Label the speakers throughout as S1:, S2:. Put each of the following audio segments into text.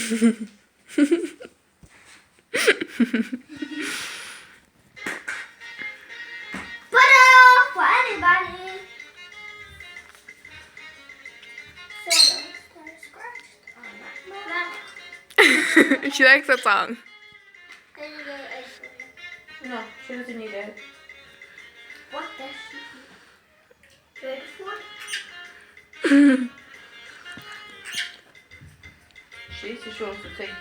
S1: For anybody.
S2: She likes that song.
S3: No, she doesn't need it.
S1: What does she eat? Bird food?
S3: She wants to take it.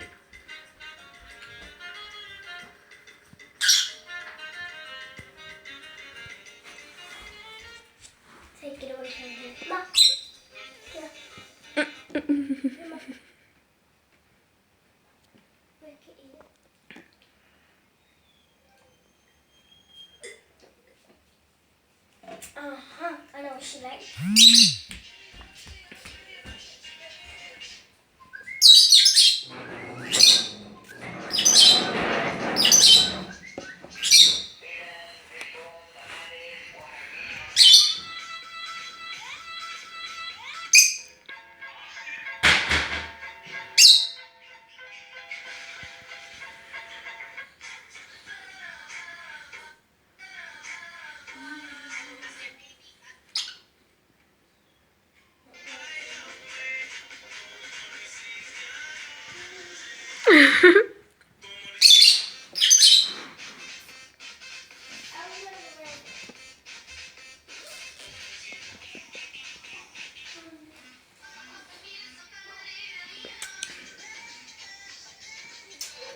S1: Take it away from here. Mom. Here. We can eat it. I know what she likes.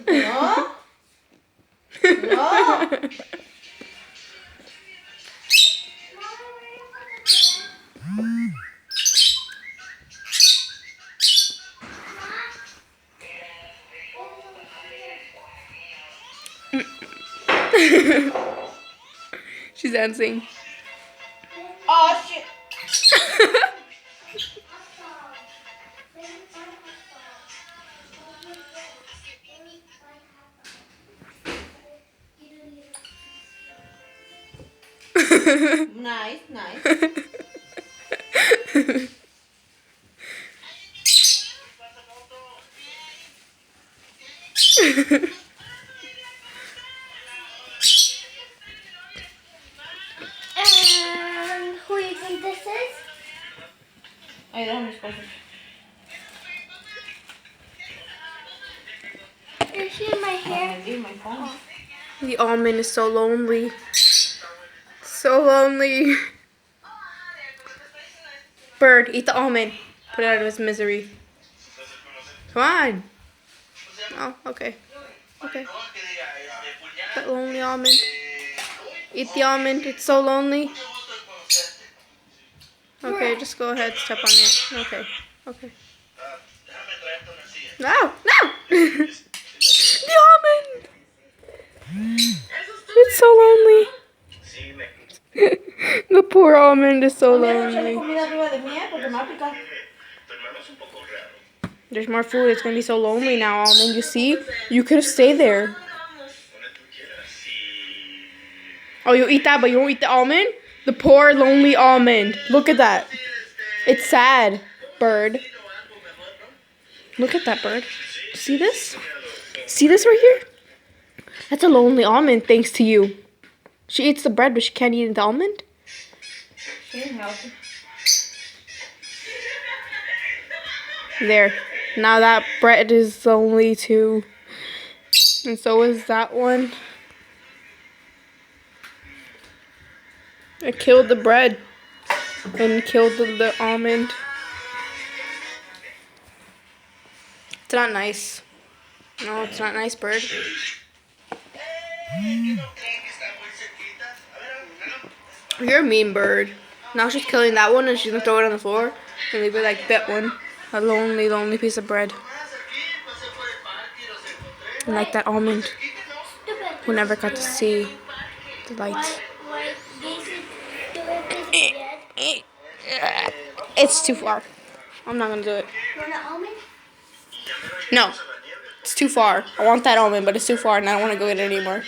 S3: No. No.
S2: She's dancing.
S3: Oh shit. Nice, nice.
S1: And who do you think this is?
S3: I don't have any
S1: Is she in my hair?
S3: I leave my phone.
S2: The almond is so lonely. So lonely. Bird, eat the almond. Put it out of his misery. Come on. Oh, okay. Okay. That lonely almond. Eat the almond. It's so lonely. Okay, just go ahead. Step on it. Okay. Okay. No! No! The almond! It's so lonely. The poor almond is so lonely. There's more food. It's gonna be so lonely now, almond. You see? You could have stayed there. Oh, you'll eat that, but you won't eat the almond? The poor, lonely almond. Look at that. It's sad, bird. Look at that bird. See this? See this right here? That's a lonely almond, thanks to you. She eats the bread, but she can't eat the almond? There. Now that bread is lonely too. And so is that one. It killed the bread. And killed the almond. It's not nice. No, it's not nice, bird. You're a mean bird. Now she's killing that one and she's gonna throw it on the floor and leave it like that one. A lonely, lonely piece of bread. And like that almond who never got to see the light. It's too far. I'm not gonna do it.
S1: You want an almond?
S2: No. It's too far. I want that almond, but it's too far and I don't want to go get it anymore.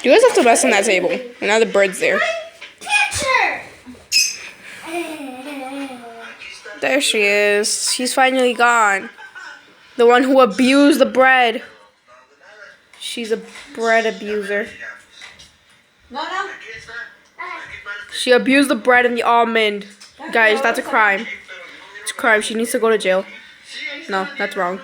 S2: You guys have to mess on that table. And now the bird's there.
S1: Teacher!
S2: There she is. She's finally gone. The one who abused the bread. She's a bread abuser.
S3: No, no.
S2: She abused the bread and the almond. Guys, that's a crime. It's a crime. She needs to go to jail. No, that's wrong.